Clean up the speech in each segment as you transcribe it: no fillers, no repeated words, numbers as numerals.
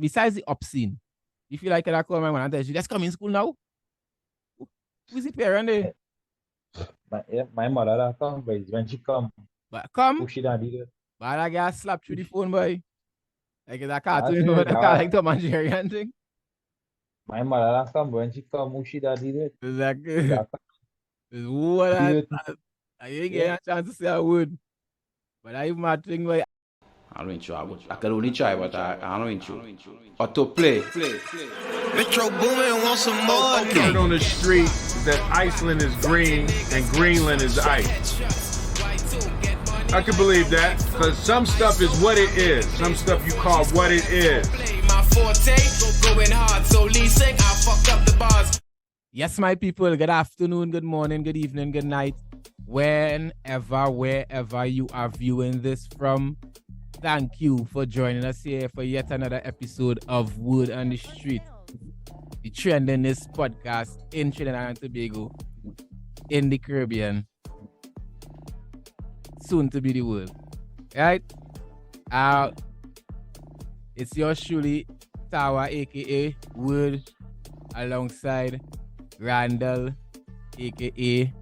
besides the obscene, if you like it, I call my man and tell you, let's come in school now. Who's the parent there? My mother that come, but when she come, But come, push it and do it. but I get slapped through the phone, boy. Like that cartoon, That's you know, it, that dog. car like Tom and Jerry and thing. My mother that come, when she come, push it and do it. Exactly. That What do it. I ain't get a chance to say a word. But I even my thing, boy. I don't try. I can only try, but I don't try. Or to play. Metro Boomin wants some more. Word on the street is that Iceland is green and Greenland is ice. I can believe that, because some stuff is what it is. Some stuff you call what it is. My forte, going hard, so leasing, I fucked up the bars. Yes, my people, good afternoon, good morning, good evening, good night. Wherever you are viewing this from, thank you for joining us here for yet another episode of Word on the Street, the trendingest podcast in Trinidad and Tobago, in the Caribbean, soon to be the world. Right? It's yours truly, Tawah, aka Word, alongside Randall, aka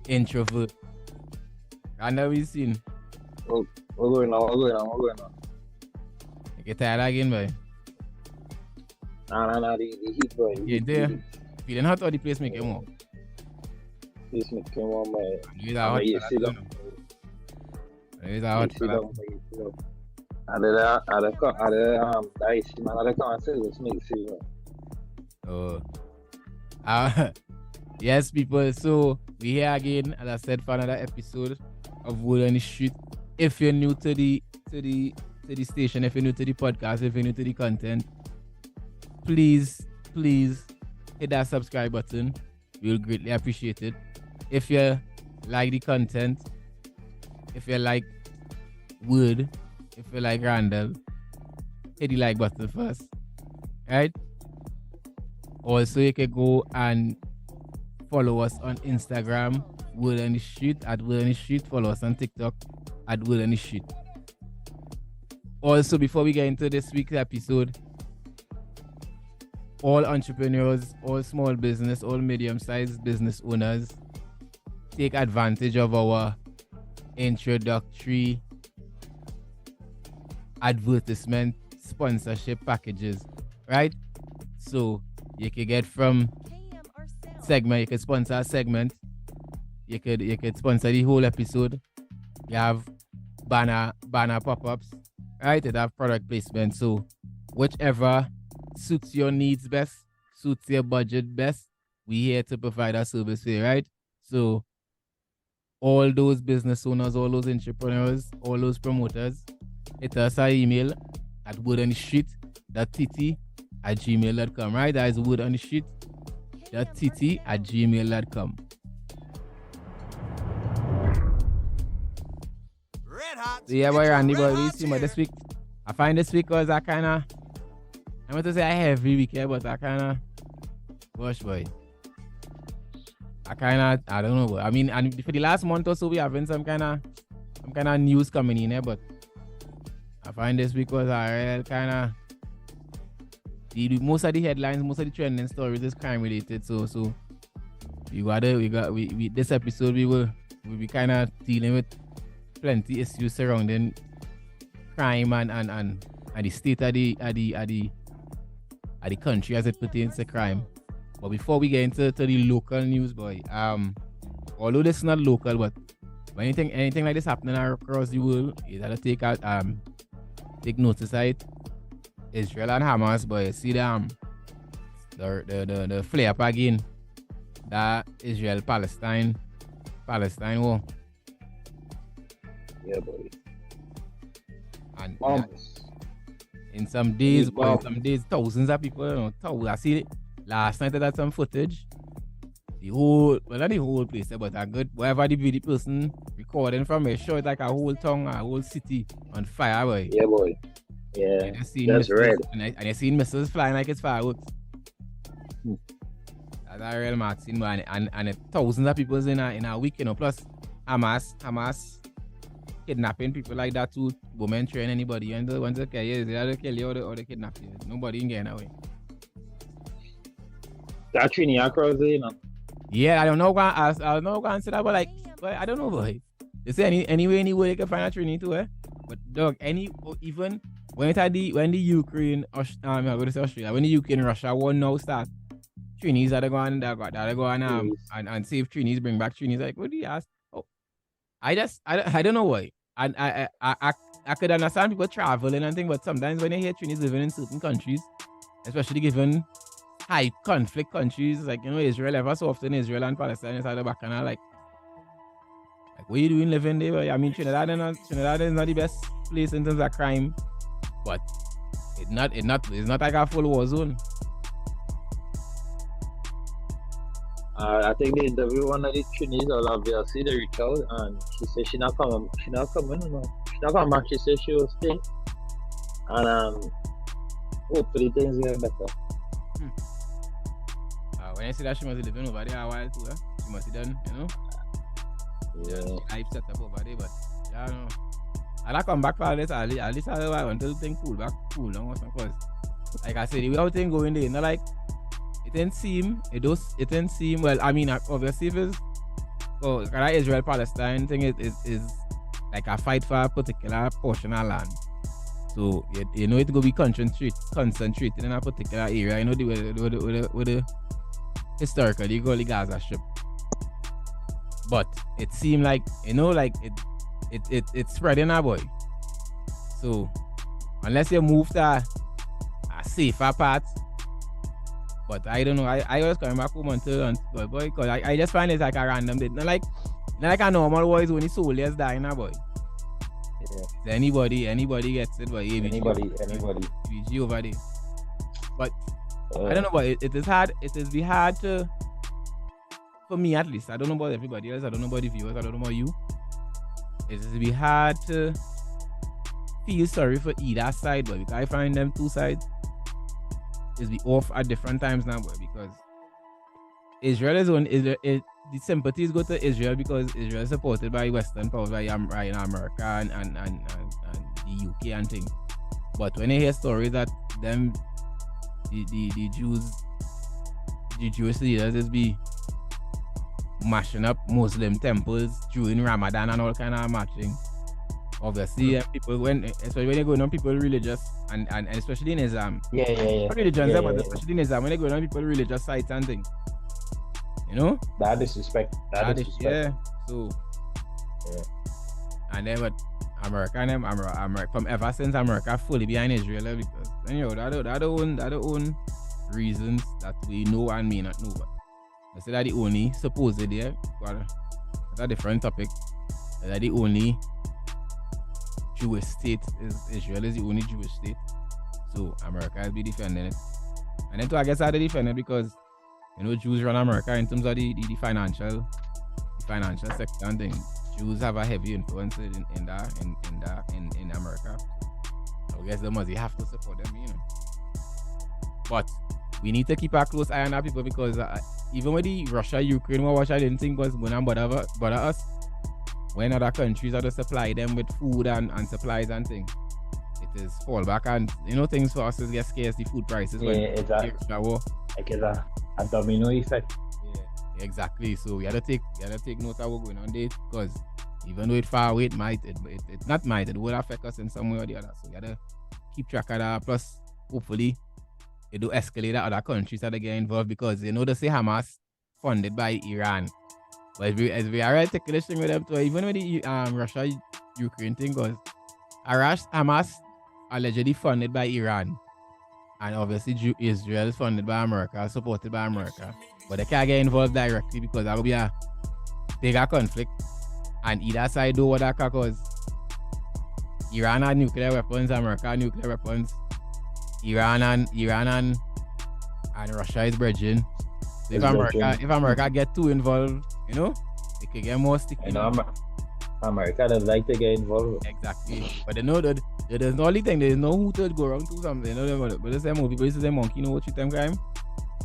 Introvert. Randall, we seen. What going on? You get tired again, boy? Nah, the heat, boy. You there? Feeling hot or the place make you warm? This make me warm, boy. You that hot? You sit down. You that hot? You sit down, boy. And the ice, man, I can't say this make you Oh. Yes, people. So we here again, as I said, for another episode of Word on the Street. If you're new to the station, if you're new to the podcast, if you're new to the content, please hit that subscribe button. We'll greatly appreciate it. If you like the content, if you like Word, if you like Randall, hit the like button first. Right? Also, you can go and follow us on Instagram, Word on the Street, at Word on the Street. Follow us on TikTok at Word on the Street. Also, before we get into this week's episode, all entrepreneurs, all small business, all medium-sized business owners, take advantage of our introductory advertisement sponsorship packages, right? So you can get from segment, you can sponsor a segment, you could sponsor the whole episode. You have banner pop-ups, right? You have product placement. So whichever suits your needs best, suits your budget best, we here to provide a service for you, right? So all those business owners, all those entrepreneurs, all those promoters, hit us an email at wordonthestreet.tt@gmail.com, right? That is wordonthestreet.tt@gmail.com. So yeah, boy, Randy, boy, we see my this week. I find this week was I kind of, I'm going to say I heavy week here, but I kind of, gosh, boy. I don't know, boy. I mean, and for the last month or so, we having some kind of news coming in here, but I find this week was a real kind of, most of the headlines, most of the trending stories is crime related. So we this episode we'll be kind of dealing with plenty issues surrounding crime and the state of the country as it pertains to crime. But before we get into the local news, boy, although this is not local, but anything like this happening across the world, you gotta take notice of it. Israel and Hamas, boy, see them the flare up again. That Israel-Palestine war. Yeah, boy. And in some days, thousands of people, I see it. Last night I had some footage. Not the whole place, but a good, wherever the person recording from it, show it like a whole town, a whole city on fire, boy. Yeah, boy. Yeah, that's red. And I seen missiles flying like it's fireworks. That's a real mad scene, man. And thousands of people in a week, plus Hamas kidnapping people like that too. Women train anybody and the ones that kill you, they either kill you or they kidnap you. Nobody can get away. That Trini across there, you know. Yeah, I don't know what I don't know what answer that, but like, but I don't know, boy. They say any way you can find a Trini too, But dog, even when the Ukraine, I'm going to say Australia, when the Ukraine Russia war now start, Trinis are going and save Trinis, bring back Trinis. Like, what do you ask? Oh, I don't know why. And I could understand people traveling and things, but sometimes when you hear Trinis living in certain countries, especially given high conflict countries like Israel, ever so often Israel and Palestine is at the back, and I like what are you doing living there? I mean, Trinidad is not the best place in terms of crime, but it's not like a full war zone. I think they interview one of the Trinis or obviously they reach out and she said she not coming, you know. She not coming back, she said she will stay. And hopefully things get better. When I see that she must be living over there a while too, she must be done, Yeah. I've set up over there, but yeah, I don't know. I'll come back for this at least I want to think cool down or something, because like I said, the way how thing going there, like it didn't seem well, I mean obviously if it's that Israel Palestine thing is like a fight for a particular portion of land. So it's going to be concentrated in a particular area. The historically you call the Gaza Strip. But it seemed like it's spreading a boy. So unless you move to a safer part, but I don't know. I was coming back home until boy, because I just find it like a random bit. Not like a normal war is only soldiers dying, boy. Yeah. Anybody gets it, but anybody over there. But I don't know, but it is hard. It is be hard to, for me at least. I don't know about everybody else. I don't know about the viewers. I don't know about you. It is be hard to feel sorry for either side, but because I find them two sides is be off at different times now, boy. Because Israel is the sympathies go to Israel because Israel is supported by Western powers, by America and the UK and things. But when you hear stories that them the Jewish leaders is be mashing up Muslim temples during Ramadan and all kind of matching, obviously people especially when they're going on people religious and especially in Islam. Religions, but especially in Islam when they're going on people religious sites and things. That disrespect. Yeah. So and then but America from ever since America fully behind Israel, because that the own reasons that we know and may not know. But I say that the only supposedly that's a different topic. That the only Jewish state is Israel is the only Jewish state. So America will be defending it. And then I guess I defend it because Jews run America in terms of the financial sector and things. Jews have a heavy influence in America. So I guess they must have to support them, But we need to keep a close eye on our people because even with the Russia-Ukraine war, which I didn't think was going to bother us, when other countries are to supply them with food and supplies and things, it is fall back and things for us is get scarce, the food prices. It's a domino effect. Yeah, exactly. So we have to take note of what's going on there, because even though it's far away, it will affect us in some way or the other. So we have to keep track of that. Plus, hopefully, it do escalate that other countries that get involved, because they say Hamas funded by Iran. But as we are taking this thing with them too, even with the Russia-Ukraine thing, because Hamas allegedly funded by Iran. And obviously Israel is funded by America, supported by America. But they can't get involved directly because that will be a bigger conflict. And either side do what that because Iran had nuclear weapons, America had nuclear weapons. Iran and Russia is bridging. So if America get too involved, it could get more sticky. America does like to get involved. Exactly. But they know that there's no only thing, there's no who to go around to something. But they say more people used to say monkey know what you time crime.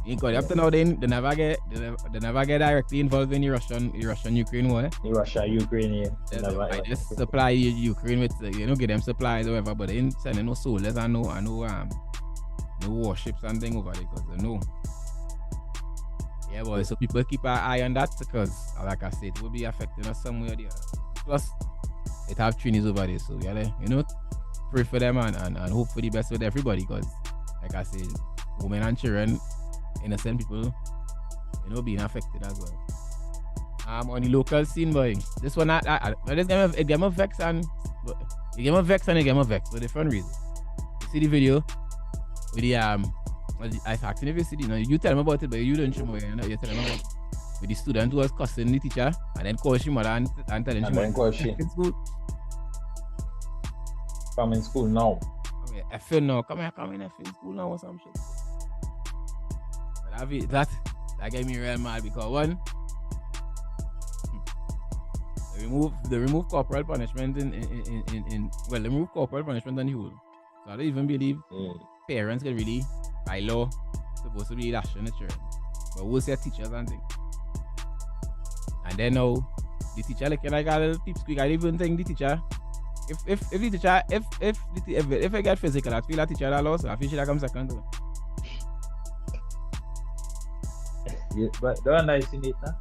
Because up to now, they never get directly involved in the Russian-Ukraine war. The Russia-Ukraine, yeah. I just supply Ukraine with, get them supplies or whatever, but they ain't sending no soldiers and no warships and thing over there because they know. Yeah, boy. So people keep an eye on that because, like I said, it will be affecting us some way or the other. Plus, it have trainees over there, so yeah, pray for them and hope for the best with everybody because, like I said, women and children, innocent people, being affected as well. On the local scene, boy, this one, it gave me vex and it gave me vex for different reasons. You see the video with the I asked if you see you tell me about it, but you don't show me. You tell me about it. With the student who was cussing the teacher and then call him mother and telling him in school. Come in school now. Come in school now or some shit. But that gave me real mad because one, they remove corporal punishment they remove corporal punishment on the whole. So I don't even believe parents can really, by law, supposed to be lashing the children. But we'll say teachers and things. And then now, the teacher like a little tip squeak. I even think the teacher, if the teacher, if I get physical, I feel like teacher that lost, I feel she like I'm second to. Yeah, but don't I see it now?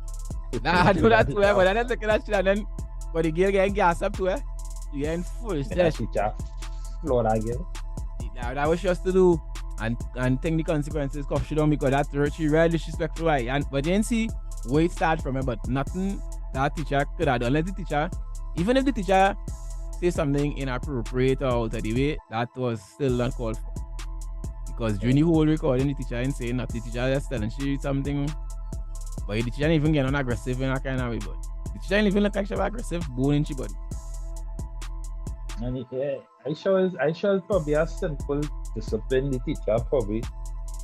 Nah, I do that too, but I don't take that shit and then, but the girl getting gas up to her, you getting full stress. Teacher, floor that girl. Now that was just to do and think the consequences cough she down because that's she really disrespectful, right? But you didn't see where it started from, but nothing that teacher could have done. Let the teacher, even if the teacher say something inappropriate or out of the way, that was still uncalled for. Because during the whole recording, the teacher ain't saying nothing. The teacher just telling she something, but the teacher ain't even getting aggressive in that kind of way. But the teacher ain't even look like she was aggressive, bone in she body. And I sure probably a simple discipline the teacher probably,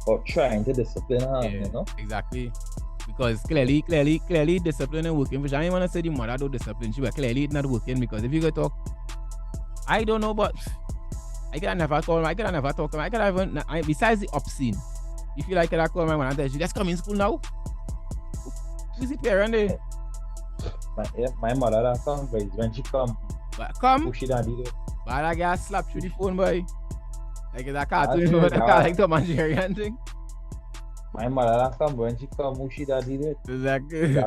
or trying to discipline her, Exactly. Because clearly discipline ain't working. But I don't want to say the mother do discipline, but clearly it's not working because if you go talk, I don't know, but I could never talk to him. Besides the obscene, if you like it, I call my mom and tell you, just come in school now. Who's the parent there? My mother that come, but when she come, push it daddy there. But I get slapped through the phone, boy. Like it's a cartoon, like Tom and Jerry and thing. My mother that come, when she come, push it daddy there. Exactly.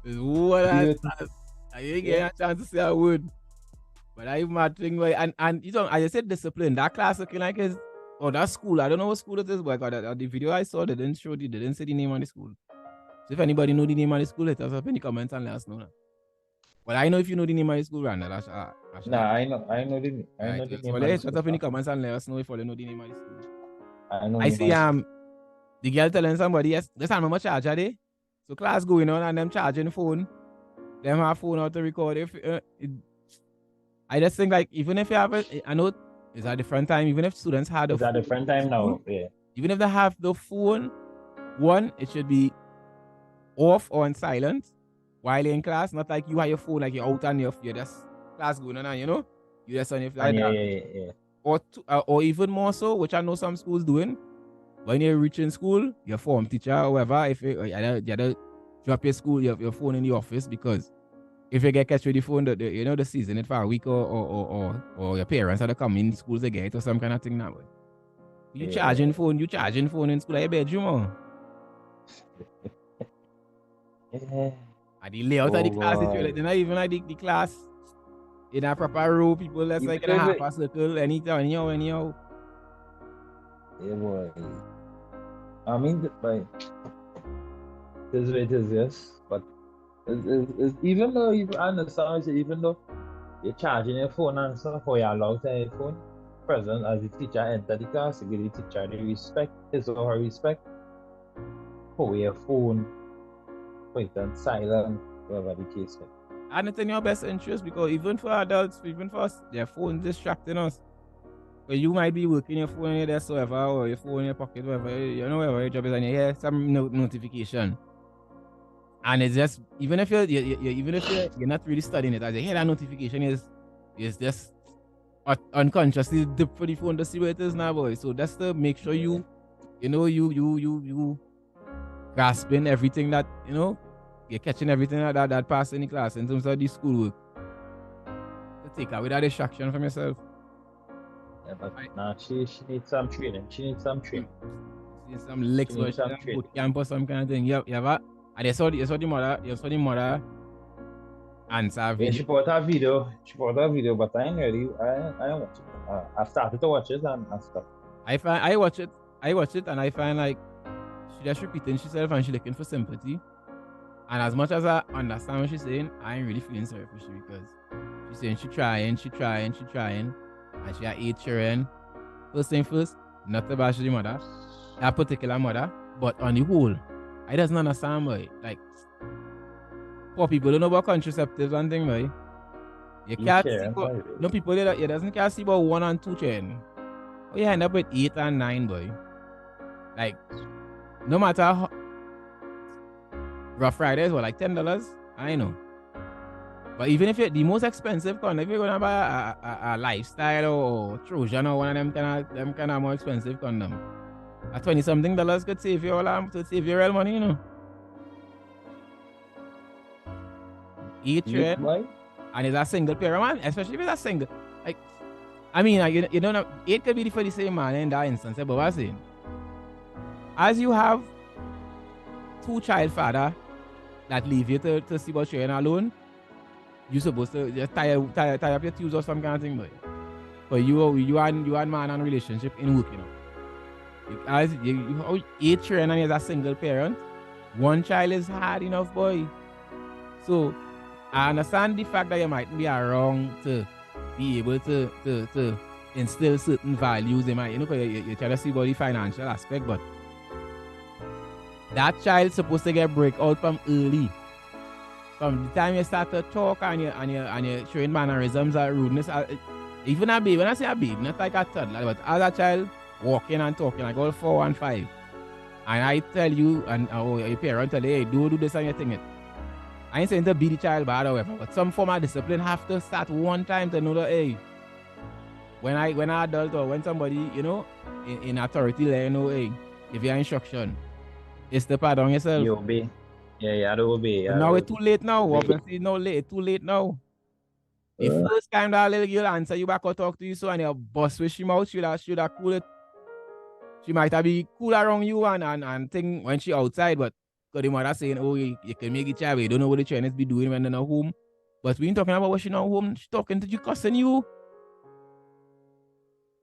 It's what I ain't getting a chance to say a word. But I mad thing, boy. And I just said discipline. That class looking like is, that school. I don't know what school it is, but the video I saw, they didn't say the name of the school. So if anybody know the name of the school, let us up in the comments and let us know. But I know if you know the name of the school, Randall. I know the name. So let's up in the comments and let us know if you know the name of the school. I see the girl telling somebody, yes, this time how much charge are they? So class going on and them charging the phone. Them have phone out to record. I just think like even if you have it, I know it's a different time. Even if students had it's a different time now. Yeah. Even if they have the phone, one, it should be off or on silent while in class. Not like you have your phone like you're out and you're just class going on, you just on your flight. Yeah. Or even more so, which I know some schools doing. When you're reaching school, your form teacher or whatever, if you drop your phone in the office because if you get catch with the phone, the season it for a week or your parents are to come in schools to get it or some kind of thing now. You charging phone in school at your bedroom or? And the layout of the class, they're not even like the class in a proper row, people that's like in a half a circle, anyhow. Yeah, boy. I mean, like, this way it is, yes, but it's, even though even though you're charging your phone and stuff, or you're allowed to have your phone present as the teacher enter the class, to give the teacher the respect, his or her respect, for your phone, put it on silent, whatever the case may be. And it's in your best interest because even for adults, even for us, their phone distracting us. But you might be working your phone in your desk or your phone in your pocket, whatever, wherever your job is, and you hear some notification. And it's just, even if you're not really studying it, as you hear that notification is just unconsciously dip for the phone to see where it is now, boy. So that's to make sure you you grasping everything that, you're catching everything that passed in the class in terms of the schoolwork. To take away that distraction from yourself. Yeah, but nah, she needs some training. She needs some training. See some licks She or needs some boot camp or some kind of thing. You ever? And you saw the mother answer Yeah, video. she put a video. But I ain't ready. I don't watch it. I started to watch it and stuff. I watch it and I find like she just repeating herself and she looking for sympathy. And as much as I understand what she's saying, I ain't really feeling sorry for her because she's saying she trying, and she had 8 children. First thing first, not to bash the mother, that particular mother, but on the whole, I doesn't understand why. Like, poor people don't know about contraceptives and things, right? You can't see about, no people that you doesn't can't see about 1 and 2 children. Oh, you end up with 8 and 9, boy. Like, no matter how Rough Riders were like $10. I know. But even if you're the most expensive condom, if you're gonna buy a lifestyle or Trojan or one of them kind of more expensive condom, at $20-something could save you to save your real money, Each trend, and it's a single pair, man. Especially if it's a single. Like, I mean, you don't know, it could be for the same man in that instance. But what I'm saying, as you have 2 child father that leave you to see about children alone, you're supposed to just tie up your tubes or some kind of thing, boy. But you and man and relationship in working out. As you 8 children and you're a single parent, 1 child is hard enough, boy. So I understand the fact that you might be wrong to be able to instill certain values in mind, because you try to see about the financial aspect, but that child's supposed to get break out from early. From the time you start to talk and you're showing mannerisms or rudeness, even a baby, when I say a baby, not like a toddler, but as a child walking and talking like all 4 and 5, and I tell you, and your parent tell you, hey, do this and you think it. I ain't saying to be the child bad or whatever, but some form of discipline have to start one time to know that, hey, when an adult or when somebody, in authority, let you know, hey, give your instruction, it's to pardon yourself. You obey. Yeah, I do obey. Now it's too late now. Obviously, it's too late now. The first time that little girl answer you back or talk to you so and you bust with she mouth, should have cool it. She might have be cool around you and think when she outside, but because the mother saying, oh, you can make it child, you don't know what the Chinese be doing when they're not home. But we ain't talking about what she not home, she talking to you, cussing you.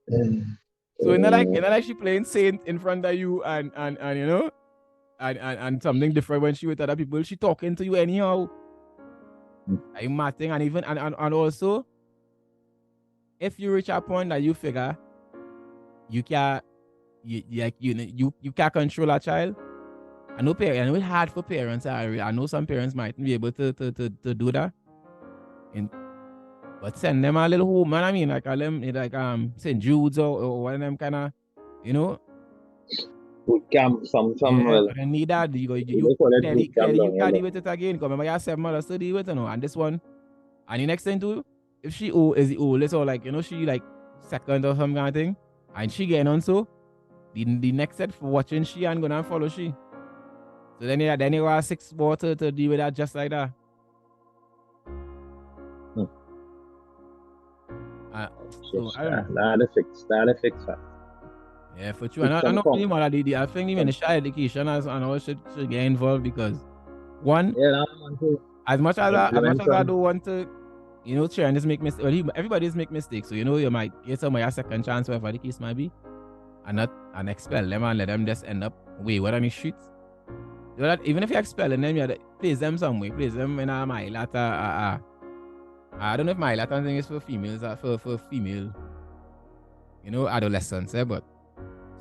So it's not like she playing saint in front of you and something different when she with other people. She talking to you anyhow. I'm mad thing, and even and also, if you reach a point that you figure you can't control a child. I know it's hard for parents. I know some parents might be able to do that. But send them a little home, man. I mean, like St. Jude's or one of them kind of, boot camp, some I need that. You carry with it again. Because remember, you have 7 mothers to deal with, and this one. And the next thing too, if she is the oldest or she like second or some kind of thing, and she getting on so, the next set for watching she and gonna follow she. So then you have 6 more to deal with that just like that. So I don't know. That'll fix that. Yeah, for sure. I know I think even the child education and all should get involved because one, as much as I don't want to, try and make mistakes. Well, everybody's make mistakes, so you might get somebody a second chance, whatever the case might be, and expel them and let them just end up wayward on the streets. Even if you're expelling them, you place them somewhere, place them in a mile at I don't know if my Latin thing is for females or for female, adolescents, but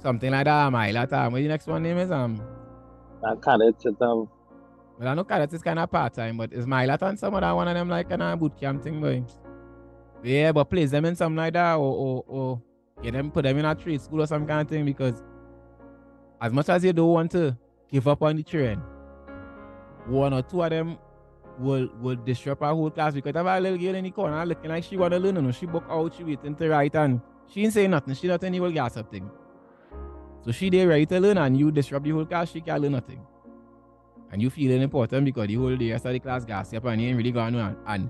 something like that. My Latin. What the next one name is Cadet. Well, I know cadet is kind of part time, but is my Latin some of that one of them like kind of boot camp thing, boy? Yeah, but place them in something like that, or put them in a trade school or some kind of thing, because as much as you don't want to give up on the children, 1 or 2 of them will disrupt our whole class, because I have a little girl in the corner looking like she want to learn, she book out, she waiting to write, and she ain't saying nothing. She not any will gas up thing. So she there ready to learn and you disrupt the whole class, she can't learn nothing. And you feeling important because the whole day rest of the class gas up and you ain't really going on. And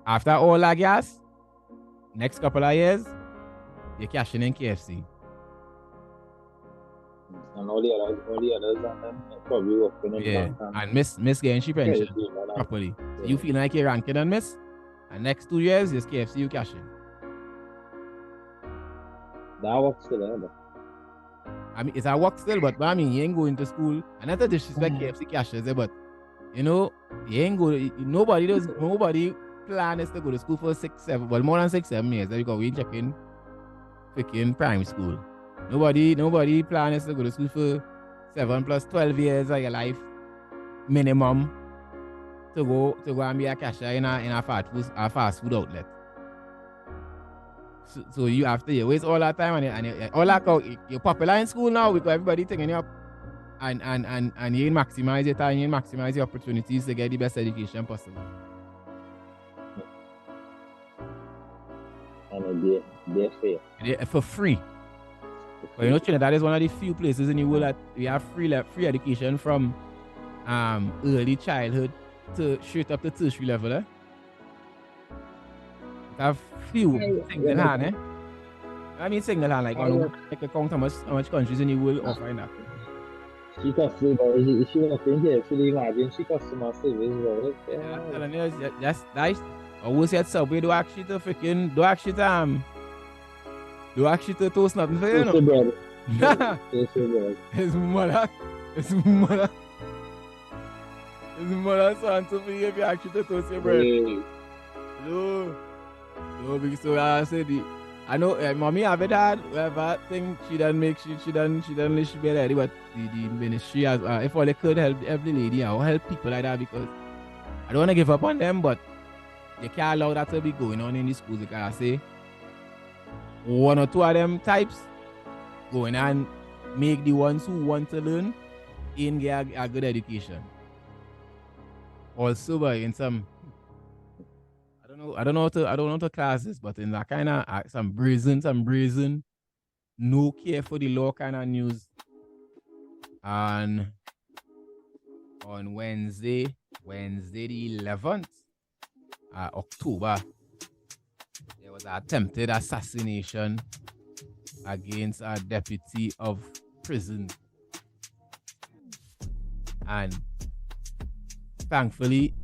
after all that gas, next couple of years, you're cashing in KFC. And all the others and them probably working in Yeah. the bank. And miss getting she pension properly. So you feel like you're ranking and miss. And next 2 years, it's KFC you cashing. That works still, but I mean, it's a work still, but I mean, you ain't going to school. And not to disrespect KFC cashiers, but you know, you ain't go. Nobody plan is to go to school for 6, 7, well, more than 6, 7 years. Because we checking freaking primary school. Nobody plan is to go to school for 7 plus 12 years of your life minimum to go and be a cashier in a fast food outlet. So you after you waste all that time and all that you're popular in school now because everybody taking you up and you ain't maximize your time, you ain't maximize your opportunities to get the best education possible. And they're fair. For free. But you know, Trinidad is one of the few places in the world that we have free education from early childhood to straight up to tertiary level. We have few single hand, eh? I mean single hand, like I count how much countries in the world offering that. She customer, she was thinking, so imagine she customer service. Yeah, I'm telling you, that's nice. I always said Subway do actually to toast nothing for you, know. Bread. His mother son to me if you actually to toast your bread. No, because so I said I know mommy have a dad whatever thing she done make she done she be ready, but the ministry has if all they could help every lady or help people like that, because I don't want to give up on them, but you can't allow that to be going on in the schools. Because I say 1 or 2 of them types going and make the ones who want to learn get a good education. Also, but in some I don't know how to class this, but in that kind of some brazen, no care for the law kind of news. And on Wednesday the 11th October, there was an attempted assassination against a deputy of prison. And thankfully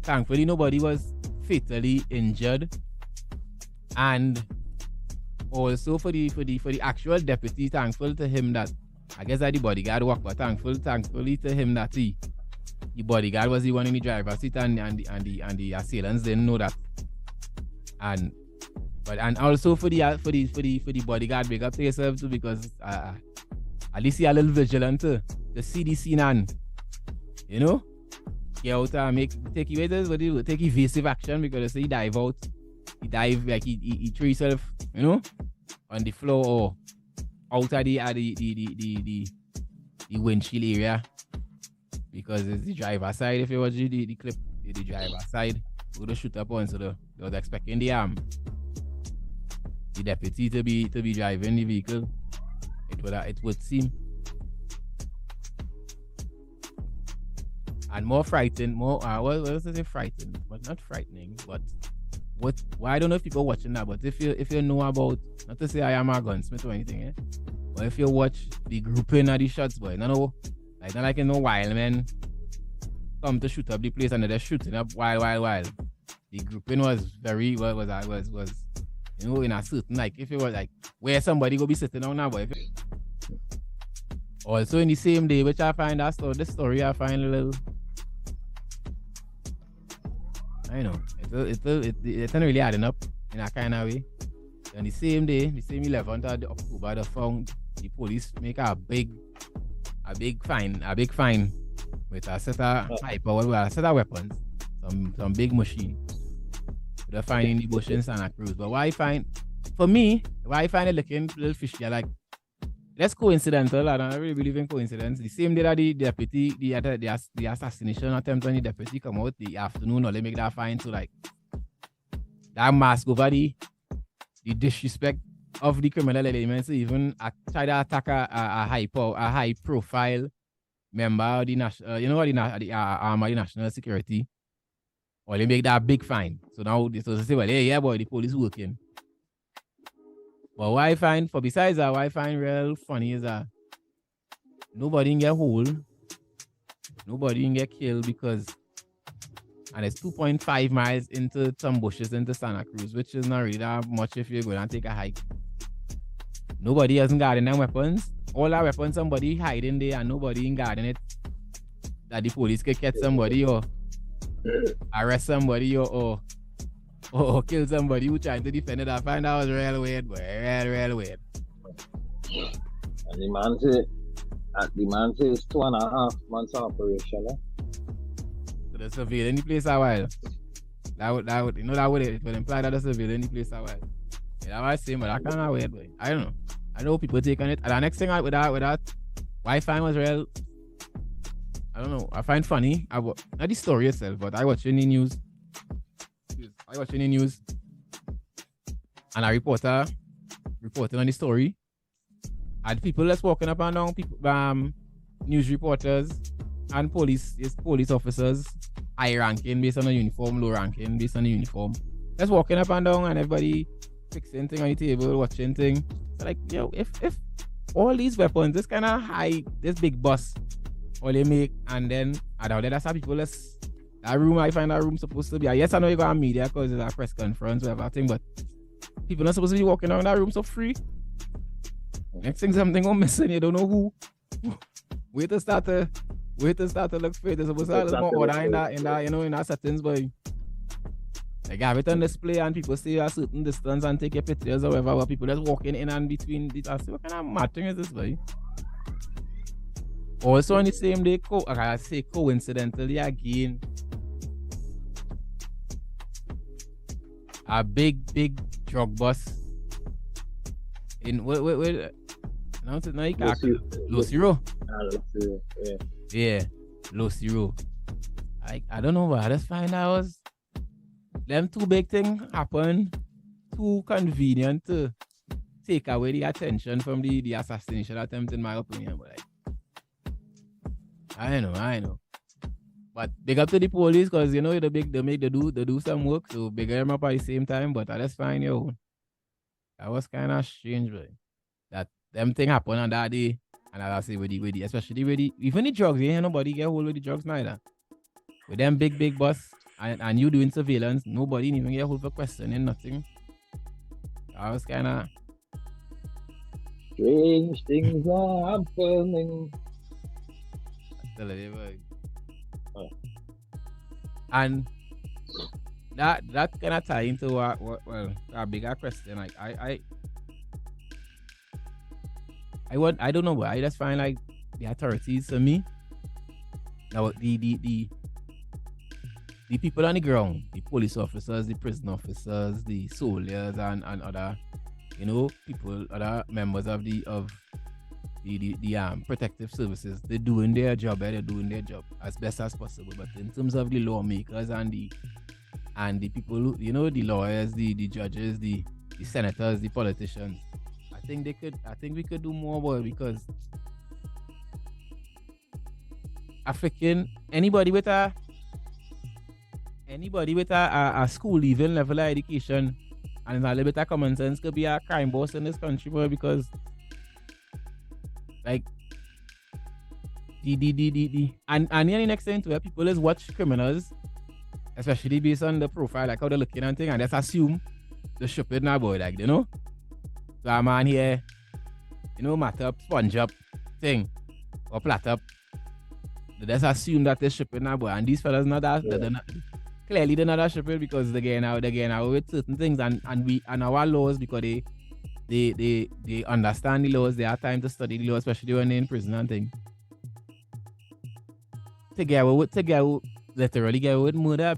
nobody was fatally injured, and also for the actual deputy, thankful to him that I guess that the bodyguard worked, but thankfully to him that the bodyguard was the one in the driver's seat and the assailants didn't know that, and also for the bodyguard, big up to yourself too, because at least you're a little vigilant to see the scene and you know. Get out and take evasive action, because he dive out. He dive like he threw himself, you know, on the floor or out of the windshield area, because it's the driver side. If you watch the clip, the driver side would have shoot up on, so they was expecting the deputy to be driving the vehicle. It would seem. And more frightened, what does it say frightened? But not frightening, but I don't know if people watching that, but if you know about, not to say I am a gunsmith or anything, eh? But if you watch the grouping of the shots, boy, not like you know wild men come to shoot up the place and they're shooting up while. The grouping was very was you know, in a certain, like if it was like where somebody go be sitting down now, but also in the same day, which I find this story I find a little, I know, it's not really adding up in a kind of way. On the same day, the same 11th of October, they found the police make a big fine with a set of weapons, some big machine. They're finding the bush in Santa Cruz. But why I find it looking a little fishy, like that's coincidental. I don't really believe in coincidence. The same day that the deputy, the assassination attempt on the deputy come out, the afternoon, or they make that fine. So like that mask over the disrespect of the criminal elements to even try to attack a high profile member of the national, you know, the arm of the national security, or they make that big fine. So now they say, well, yeah, boy, the police working. But what I find, besides that, what I find real funny is that nobody can get hold, nobody can get killed because, and it's 2.5 miles into some bushes into Santa Cruz, which is not really that much if you're going to take a hike. Nobody hasn't got any weapons. All our weapons, somebody hiding there and nobody in guarding it. That the police could catch somebody or arrest somebody or kill somebody who trying to defend it. I find that was real weird, boy. Real weird. And the man says 2.5 months operation. So the surveil in the place a while. That would it would imply that the surveil in the place a while. Yeah, that was same, but that kind of weird, boy. I don't know. I know people take on it. And the next thing with that Wi-Fi was real. I don't know. I find funny. Not the story itself, but I watching the news. And a reporter reporting on the story. And people that's walking up and down, news reporters and police officers, high ranking based on the uniform, low ranking based on the uniform. Just walking up and down and everybody fixing thing on the table, watching thing. So like, yo, if all these weapons, this kind of high, this big bus, all they make, and then that's how people that room, I find that room supposed to be. Yes, I know you got media because it's a press conference, whatever thing, but people not supposed to be walking around that room so free. Next thing something go missing, you don't know who. Wait to start to look straight. There's supposed to have more order in that settings, but like have it on display and people stay a certain distance and take your pictures or whatever, but people just walking in and between the what kind of mad thing is this, boy? Also on the same day, I say coincidentally again, a big drug bus in wait. Now Los Zero. Yeah, Los Zero. I don't know, but I just find out was them two big things happen, too convenient to take away the attention from the assassination attempt, in my opinion. But I know. But big up to the police, because you know they do some work, so big them up at the same time. But I just find that was kind of strange, right? That them thing happened on that day, and I say with the especially with even the drugs, ain't nobody get hold of the drugs neither. With them big bus and you doing surveillance, nobody even get hold for questioning nothing. I was kind of strange things are happening. And that kind of tie into a bigger question. Like I don't know, but I just find like the authorities to me now the people on the ground, the police officers, the prison officers, the soldiers and other people, other members of the protective services, they're doing their job as best as possible. But in terms of the lawmakers and the people who, the lawyers, the judges, the senators, the politicians, I think we could do more, boy, because anybody with a school leaving level of education and a little bit of common sense could be a crime boss in this country, boy, because like and the next thing to where people is watch criminals, especially based on the profile, like how they're looking and thing, and just assume the stupid now, boy, like so a man here, mat up, sponge up thing or plat up, they just assume that they're stupid now, boy, and these fellas not that clearly they're not that stupid because they're getting out with certain things and our laws, because they understand the laws, they have time to study the law, especially when they're in prison and things. Literally get with murder.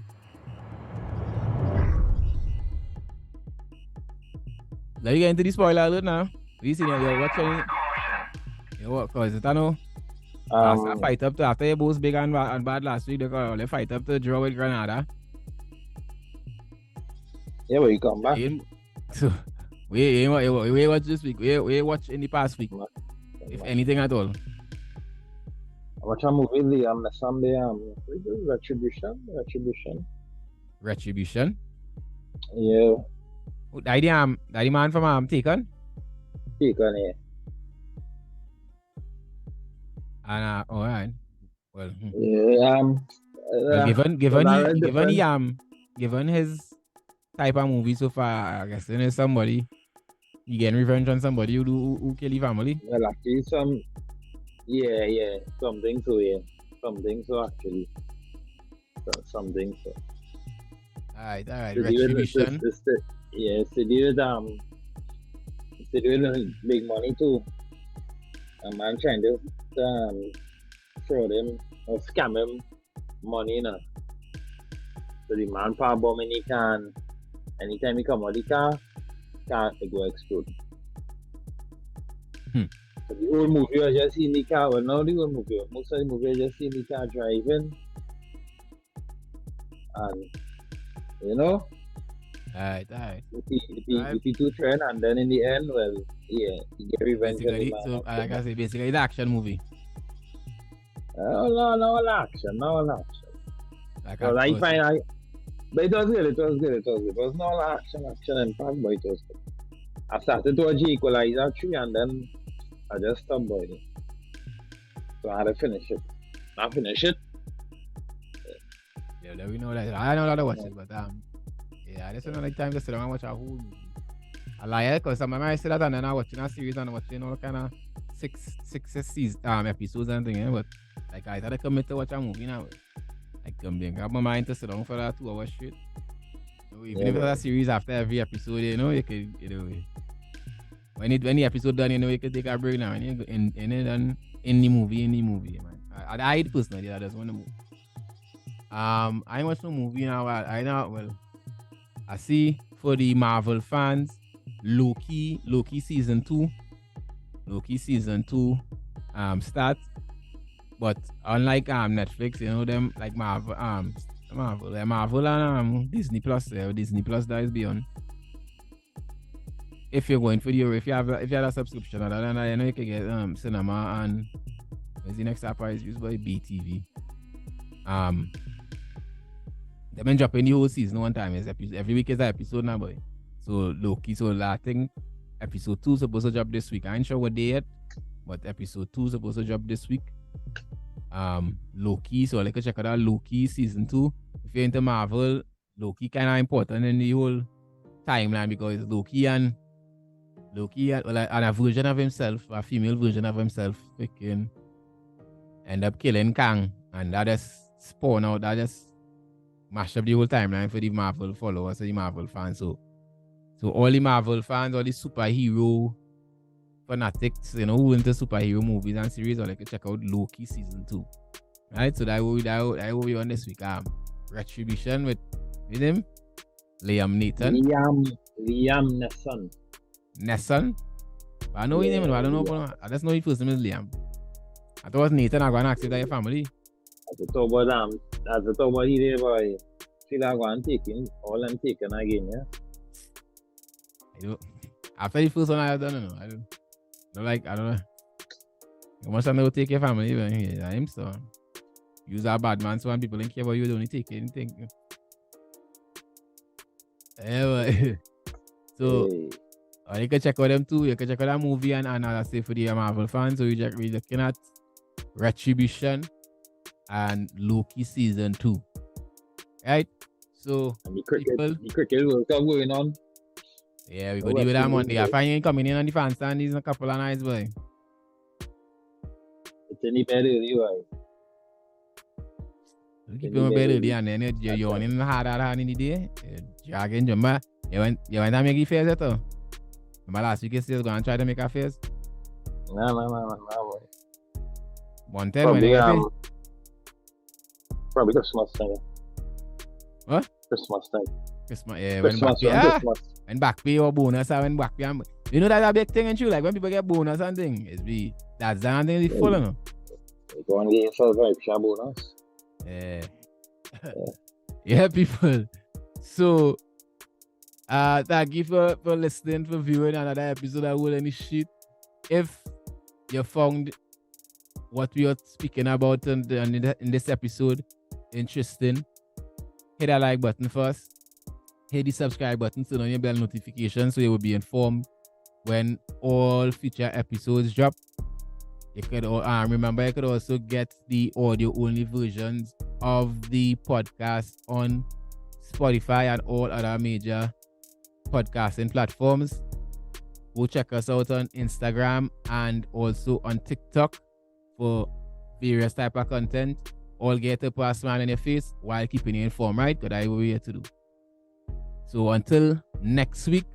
Let me get into the spoiler alert now. You see you're watching it. Cause I know. I fight up to after you both big and bad last week, they fight up to draw with Granada. Yeah, but you come back. We watch this week. We watch in the past week, if anything at all. I watch a movie Liam the Sunday Retribution. Yeah, That man from Taken. take on it. And alright. Well, Yeah, given his type of movie so far, I guess there's somebody you getting revenge on somebody who kill his family. well, actually, something so actually, something so. Alright. To deal with Retribution. to deal with big money too. A man trying to fraud him or scam him money, you know. So the man power bomb and he can, anytime he come out the car it go explode. So the whole movie I just see in the car, well not the whole movie, most of the movie I just see in the car driving. And you know, Alright. if he do trend and then in the end, well, yeah, he get revenge on the Basically, man. so like I say, basically it's an action movie. No action. Like Well, a I Cuss. find but it was good. It was no action impact, but it was good. I started to watch Equalizer 3 and then I just stopped by it. So I had to finish it. I finished it. Yeah, we know that. I know how to watch it, but yeah, this is not like time to sit down and watch a whole movie. I like it because sometimes I sit down and then I'm watching a series and I'm watching all kind of six episodes and things. But like I had to commit to watch a movie now. Like grab my mind to sit down for that 2 hours straight. So even if it's a series after every episode, you know, you could, you know, when the episode done, you know, you could take a break now and you go in the movie, man. I personally, I just want to move. I watch the movie now. I see for the Marvel fans, Loki season 2 start. But unlike Netflix, you know them like Marvel and Disney Plus, Disney Plus that is beyond. If you're going for if you have a subscription, other than that, you know you can get cinema and where's the next app is used by BTV. They've been dropping the whole season one time. Every week is an episode now, boy. So Loki, I think episode 2 supposed to drop this week. I ain't sure what day yet, but episode 2 supposed to drop this week. Loki, so I can check out that Loki season 2. If you're into Marvel, Loki kind of important in the whole timeline because Loki and a version of himself, a female version of himself, freaking end up killing Kang, and that just spawn out, that just mash up the whole timeline for the Marvel followers, the Marvel fans. So all the Marvel fans, all the superhero fanatics, you know, who into superhero movies and series, or like check out Loki season 2. Right? So that will be on this week. Retribution with him, Liam Neeson. But I know his name, but I don't know. I just know his first name is Liam. I thought it was Nathan. I'm going to ask you that your family. As I talk about he there, boy. Feel like I'm taking all I'm taking again, yeah. I don't. After the first one, I don't know. I don't know. You must have take your family even here. I'm so. You're a bad man, so when people don't care about you, don't take anything. Yeah, so you can check out them too. You can check out that movie and I say for the Marvel fans. So we're looking at Retribution and Loki season 2. Right? So and the cricket World Cup going on. Yeah, we go deal with that Monday. I find you coming in on the fan stand in a couple of nights, boy. It's in the bed early, boy. You keep your bed early and then you're on in the hard in the day. Dragging Jumba. You went to make your face at all? But last week you still going to try to make a face? No, boy. 110 when you get face? Probably Christmas time. What? Christmas time. Christmas, yeah. Christmas. When back pay or bonus or when back pay. You know that's a big thing and true. Like when people get bonus and thing, that's the thing is full, you know. You go and get yourself a extra bonus. Yeah. Yeah, people. So Thank you for listening, for viewing another episode of Word and Shit. If you found what we are speaking about in this episode interesting, hit that like button first. Hit the subscribe button, turn on your bell notification so you will be informed when all future episodes drop. You could remember you could also get the audio only versions of the podcast on Spotify and all other major podcasting platforms. Go check us out on Instagram and also on TikTok for various type of content. All get to put a smile on your face while keeping you informed, right? Because that's what we're here to do. So until next week,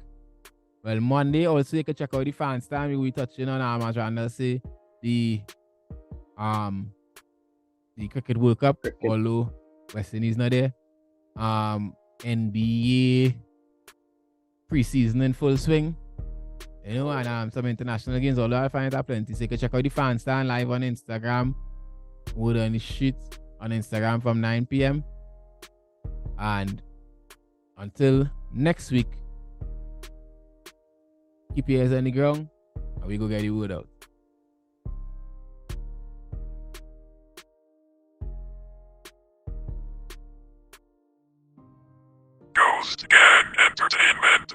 well, Monday also you can check out the fans time. We'll be touching on Word Randall say the Cricket World Cup, although West Indies not there. NBA preseason in full swing. You know, and some international games, although I find that plenty. So you can check out the fan stand live on Instagram. Word on the Shit on Instagram from 9 p.m. And until next week, keep your ears on the ground and we go get the word out. Ghost Gang Entertainment.